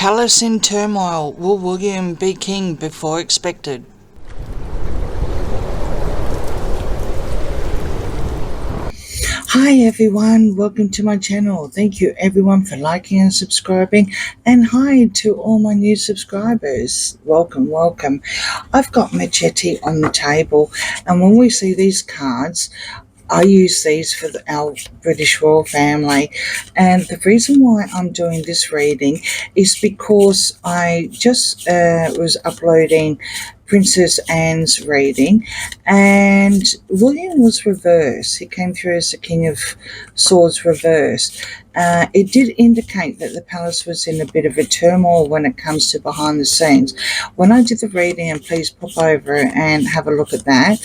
Palace in turmoil. Will William be king before expected? Hi everyone, welcome to my channel. Thank you everyone for liking and subscribing, and hi to all my new subscribers. Welcome. I've got machete on the table, and when we see these cards, I use these for our British royal family, and the reason why I'm doing this reading is because I just was uploading Princess Anne's reading, and William was reversed. He came through as the King of Swords reversed. It did indicate that the palace was in a bit of a turmoil when it comes to behind the scenes. When I did the reading, and please pop over and have a look at that,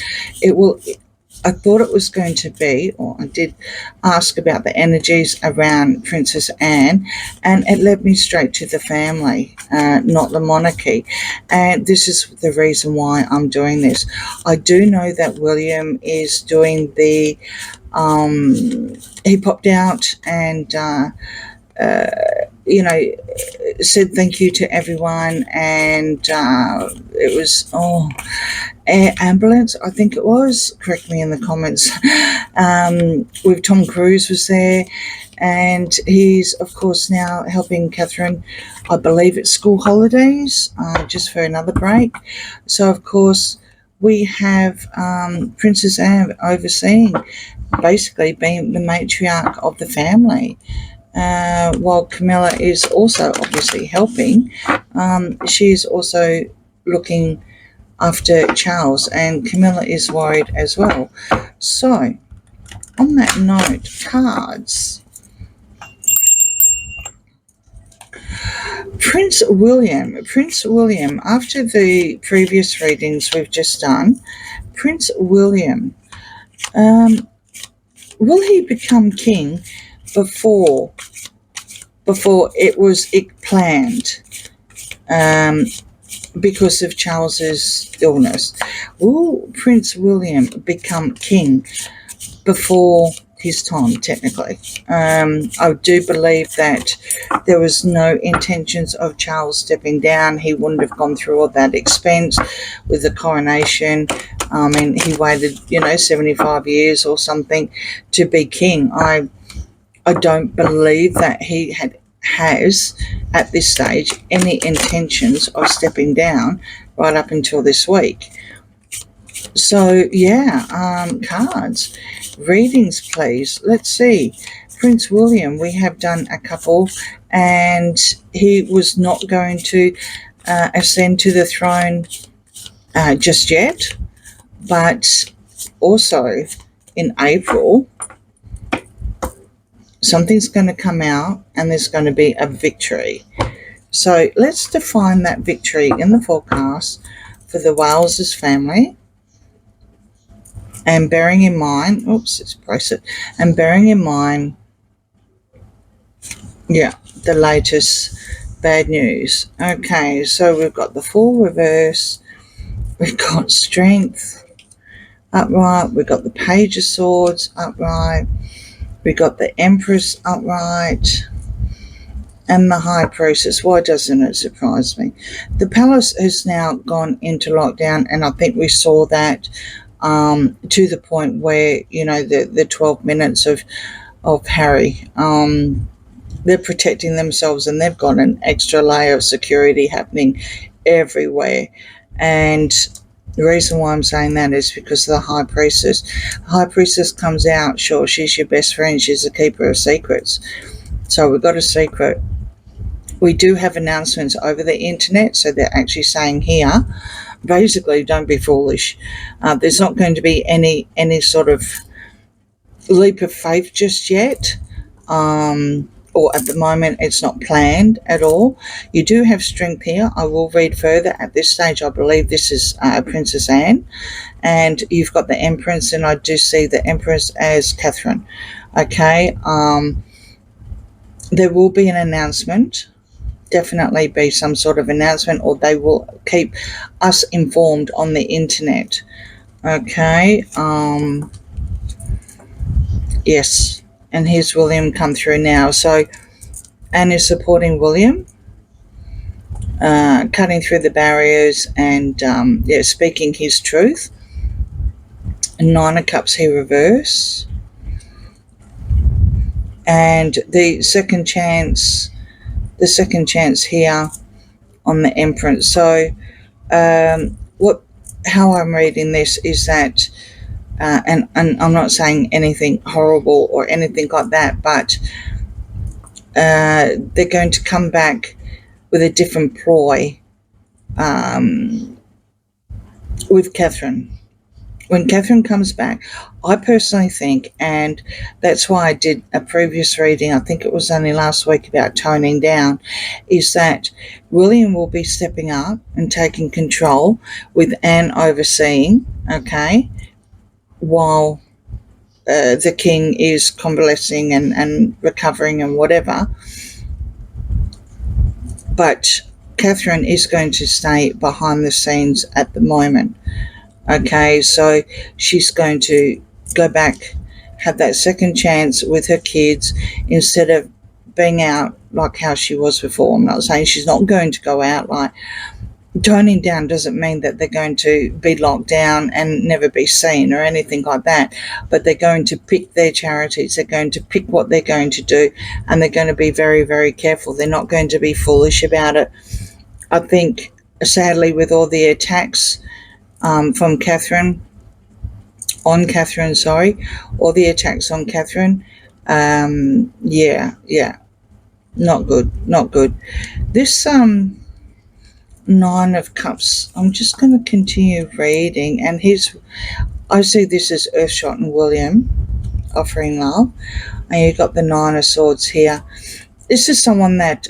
I thought it was going to be, or I did ask about the energies around Princess Anne, and it led me straight to the family, not the monarchy. And this is the reason why I'm doing this. I do know that William is doing the, he popped out and, said thank you to everyone, and it was, air ambulance, I think it was, correct me in the comments, with Tom Cruise was there, and he's of course now helping Catherine, I believe it's school holidays, just for another break. So of course we have Princess Anne overseeing, basically being the matriarch of the family. While Camilla is also obviously helping, she's also looking after Charles, and Camilla is worried as well. So, on that note, cards. Prince William, after the previous readings we've just done, Prince William, will he become king before it was planned, because of Charles's illness? Will Prince William become king before his time, technically? I do believe that there was no intentions of Charles stepping down. He wouldn't have gone through all that expense with the coronation. I mean, he waited, 75 years or something to be king. I don't believe that he has at this stage any intentions of stepping down right up until this week. So yeah, cards, readings please. Let's see. Prince William, we have done a couple, and he was not going to ascend to the throne just yet, but also in April something's going to come out, and there's going to be a victory. So let's define that victory in the forecast for the Wales's family, and bearing in mind, and bearing in mind, the latest bad news. Okay, so we've got the Fool reverse, we've got Strength upright, we've got the Page of Swords upright, we got the Empress upright, and the High Priestess. Why doesn't it surprise me? The palace has now gone into lockdown, and I think we saw that to the point where, the 12 minutes of Harry, they're protecting themselves, and they've got an extra layer of security happening everywhere. And the reason why I'm saying that is because of the High Priestess. The High Priestess comes out, sure, she's your best friend, she's a keeper of secrets. So we've got a secret. We do have announcements over the internet, so they're actually saying here, basically, don't be foolish. There's not going to be any sort of leap of faith just yet, or at the moment it's not planned at all. You do have Strength here. I will read further. At this stage, I believe this is Princess Anne, and you've got the Empress, and I do see the Empress as Catherine. Okay, there will be an announcement, definitely be some sort of announcement, or they will keep us informed on the internet. Okay, yes, and here's William come through now. So Anne is supporting William, cutting through the barriers and speaking his truth. Nine of Cups here reverse, and the second chance here on the Empress. So how I'm reading this is that and I'm not saying anything horrible or anything like that, but they're going to come back with a different ploy with Catherine. When Catherine comes back, I personally think, and that's why I did a previous reading, I think it was only last week, about toning down, is that William will be stepping up and taking control with Anne overseeing, okay, while the king is convalescing and recovering and whatever. But Catherine is going to stay behind the scenes at the moment. Okay, so she's going to go back, have that second chance with her kids instead of being out like how she was before. I'm not saying she's not going to go out. Like, toning down doesn't mean that they're going to be locked down and never be seen or anything like that, but they're going to pick their charities, they're going to pick what they're going to do, and they're going to be very, very careful. They're not going to be foolish about it. I think, sadly, with all the attacks from Catherine, all the attacks on Catherine, not good. This Nine of Cups, I'm just going to continue reading, and I see this as Earthshot and William offering love, and you've got the Nine of Swords here. This is someone that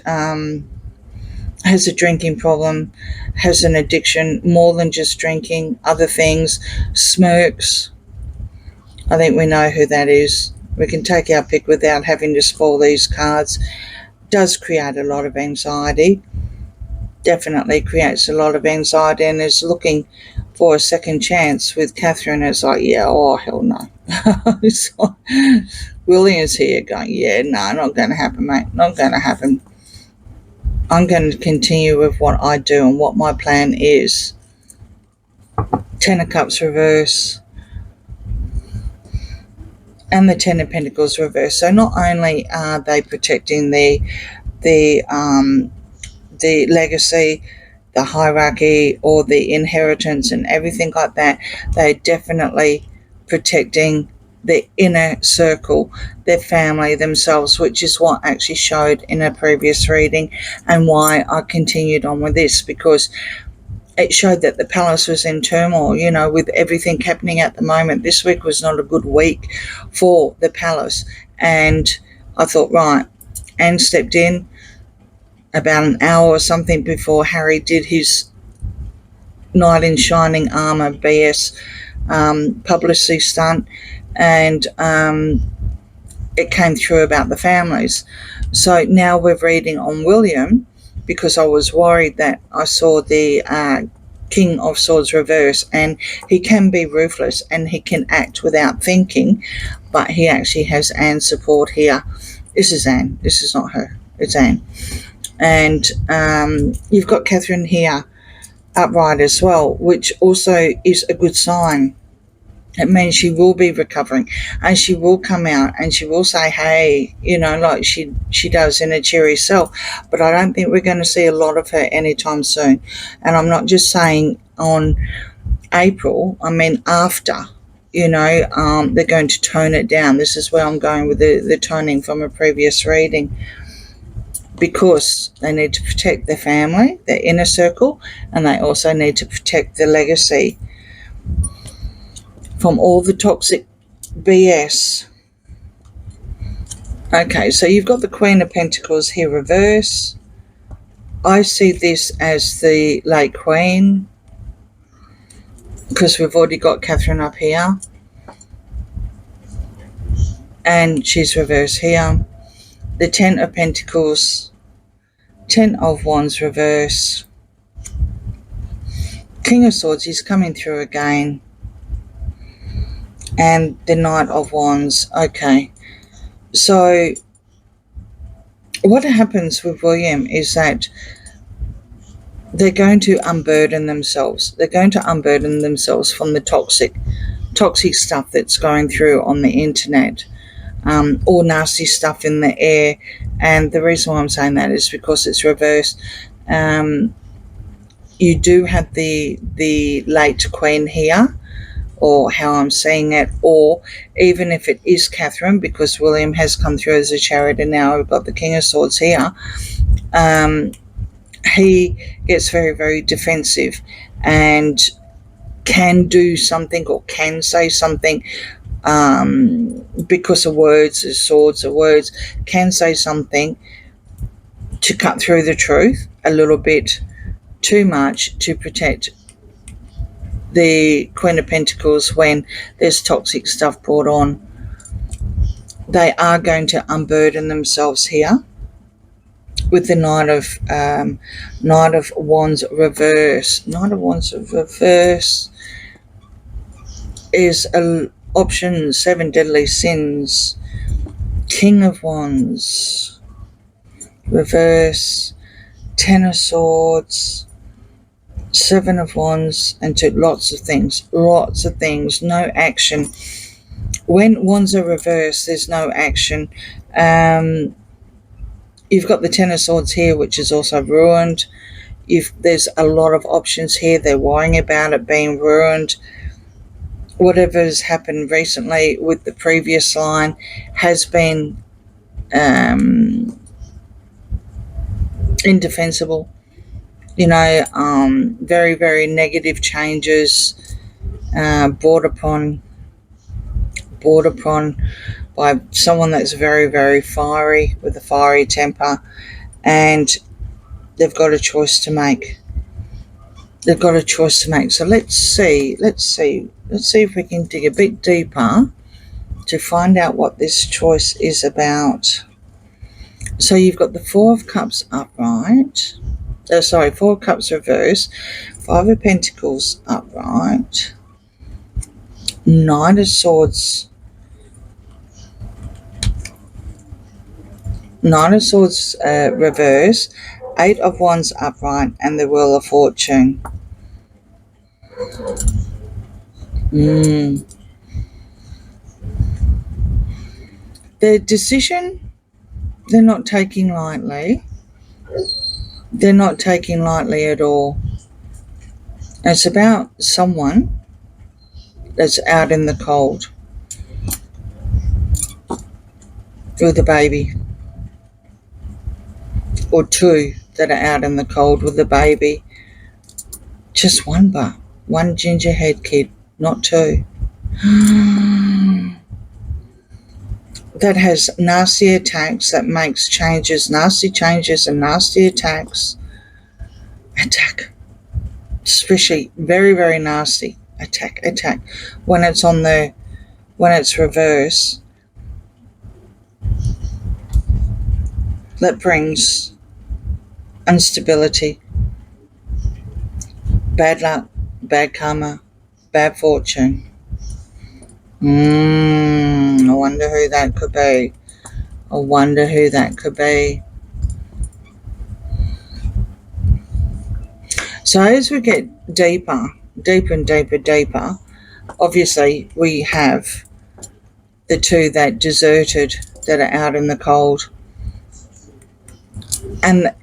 has a drinking problem, has an addiction, more than just drinking, other things, smirks. I think we know who that is. We can take our pick without having to spoil these cards. Does create a lot of anxiety. Definitely creates a lot of anxiety, and is looking for a second chance with Catherine. It's like, hell no. So, William's here going, no, not going to happen, mate. Not going to happen. I'm going to continue with what I do and what my plan is. Ten of Cups reverse. And the Ten of Pentacles reverse. So not only are they protecting the legacy, the hierarchy, or the inheritance and everything like that, they're definitely protecting the inner circle, their family, themselves, which is what actually showed in a previous reading, and why I continued on with this, because it showed that the palace was in turmoil, with everything happening at the moment. This week was not a good week for the palace, and I thought, right, Anne stepped in about an hour or something before Harry did his knight in shining armor BS publicity stunt, and it came through about the families. So now we're reading on William, because I was worried that I saw the King of Swords reverse, and he can be ruthless and he can act without thinking, but he actually has Anne's support here. This is Anne. This is not her. It's Anne. And you've got Catherine here upright as well, which also is a good sign. It means she will be recovering, and she will come out and she will say, hey, like she does in a cheery self. But I don't think we're going to see a lot of her anytime soon. And I'm not just saying on April, I mean after. They're going to tone it down. This is where I'm going with the toning from a previous reading, because they need to protect their family, their inner circle, and they also need to protect the legacy from all the toxic BS. Okay, so you've got the Queen of Pentacles here reverse. I see this as the late Queen, because we've already got Catherine up here, and she's reverse here. The Ten of Pentacles, Ten of Wands reverse. King of Swords, he's coming through again. And the Knight of Wands. Okay, so what happens with William is that they're going to unburden themselves. They're going to unburden themselves from the toxic stuff that's going through on the internet, or nasty stuff in the air. And the reason why I'm saying that is because it's reversed. You do have the late Queen here, or how I'm seeing it, or even if it is Catherine, because William has come through as a Chariot, and now we've got the King of Swords here. He gets very, very defensive and can do something or can say something, because of words, the swords of words, can say something to cut through the truth a little bit too much to protect the Queen of Pentacles when there's toxic stuff brought on. They are going to unburden themselves here with the Knight of Wands reverse. Knight of Wands reverse is option 7 deadly sins. King of Wands reverse, 10 of Swords, 7 of Wands, and lots of things, no action. When wands are reversed, there's no action. You've got the 10 of Swords here, which is also ruined. There's a lot of options here. They're worrying about it being ruined. Whatever has happened recently with the previous line has been indefensible. Very, very negative changes brought upon by someone that's very, very fiery, with a fiery temper, and they've got a choice to make. So let's see if we can dig a bit deeper to find out what this choice is about. So you've got the 4 of Cups upright. 4 of Cups reverse, 5 of Pentacles upright, Knight of Swords reverse, 8 of Wands upright, and the Wheel of Fortune. Their decision, they're not taking lightly. They're not taking lightly at all. It's about someone that's out in the cold with a baby, or 2 that are out in the cold with a baby. Just one gingerhead kid, not 2. That has nasty attacks, that makes nasty changes and nasty attacks. Attack. Especially very, very nasty. Attack. When it's reverse, that brings instability, bad luck, bad karma, bad fortune. I wonder who that could be. So as we get deeper, obviously we have the 2 that deserted, that are out in the cold. And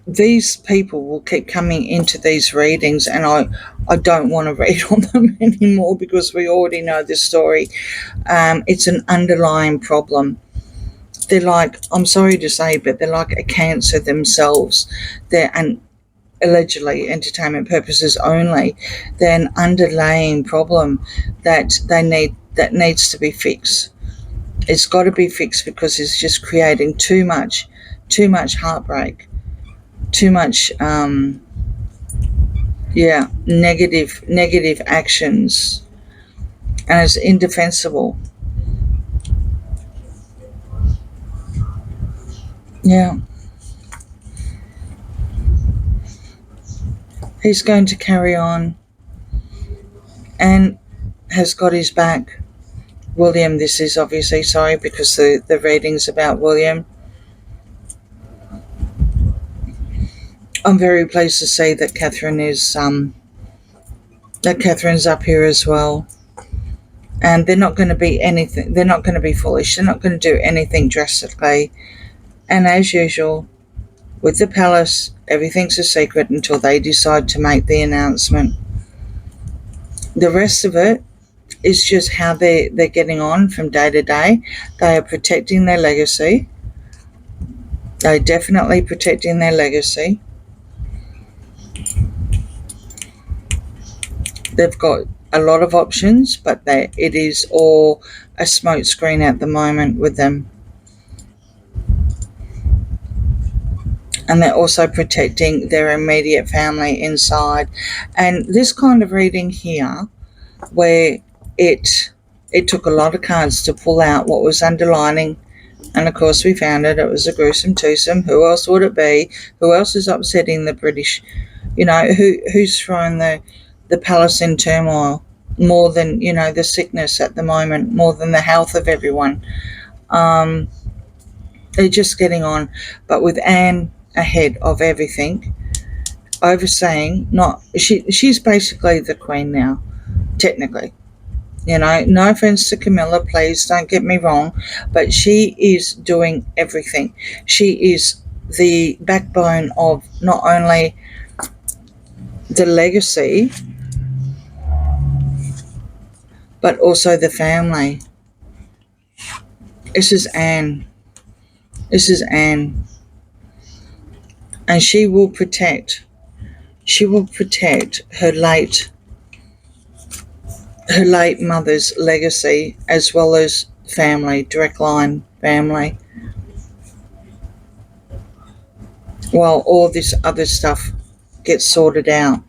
these people will keep coming into these readings, and I don't want to read on them anymore because we already know the story. It's an underlying problem. They're like, I'm sorry to say, but they're like a cancer themselves. They're allegedly entertainment purposes only. They're an underlying problem that needs to be fixed. It's got to be fixed because it's just creating too much heartbreak, too much negative actions, and it's indefensible. He's going to carry on and has got his back. William, this is obviously, sorry, because the reading's about William. I'm very pleased to see that Catherine's up here as well. And they're not going to be anything. They're not going to be foolish. They're not going to do anything drastically. And as usual, with the palace, everything's a secret until they decide to make the announcement. The rest of it is just how they're getting on from day to day. They are protecting their legacy. They're definitely protecting their legacy. They've got a lot of options, but it is all a smokescreen at the moment with them. And they're also protecting their immediate family inside. And this kind of reading here, where it took a lot of cards to pull out what was underlining, and of course we found it. It was a gruesome twosome. Who else would it be? Who else is upsetting the British? Who's thrown the palace in turmoil more than the sickness at the moment, more than the health of everyone. They're just getting on, but with Anne ahead of everything, overseeing. She's basically the queen now, technically. No offense to Camilla, please don't get me wrong, but she is doing everything. She is the backbone of not only the legacy, but also the family. This is Anne. And she will protect her late mother's legacy, as well as family, direct line family, while all this other stuff gets sorted out.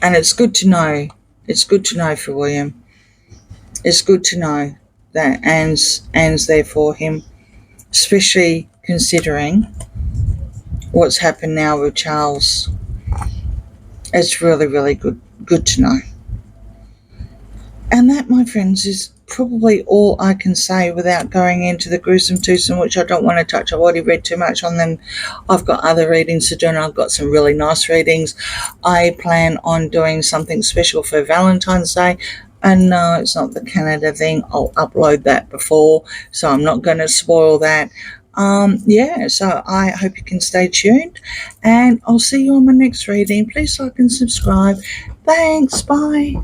And it's good to know for William. It's good to know that Anne's there for him, especially considering what's happened now with Charles. It's really, really good to know. And that, my friends, is probably all I can say without going into the gruesome twosome, which I don't want to touch. I've already read too much on them. I've got other readings to do, and I've got some really nice readings. I plan on doing something special for Valentine's Day. And no, it's not the Canada thing. I'll upload that before, so I'm not going to spoil that. So I hope you can stay tuned, and I'll see you on my next reading. Please like and subscribe. Thanks. Bye.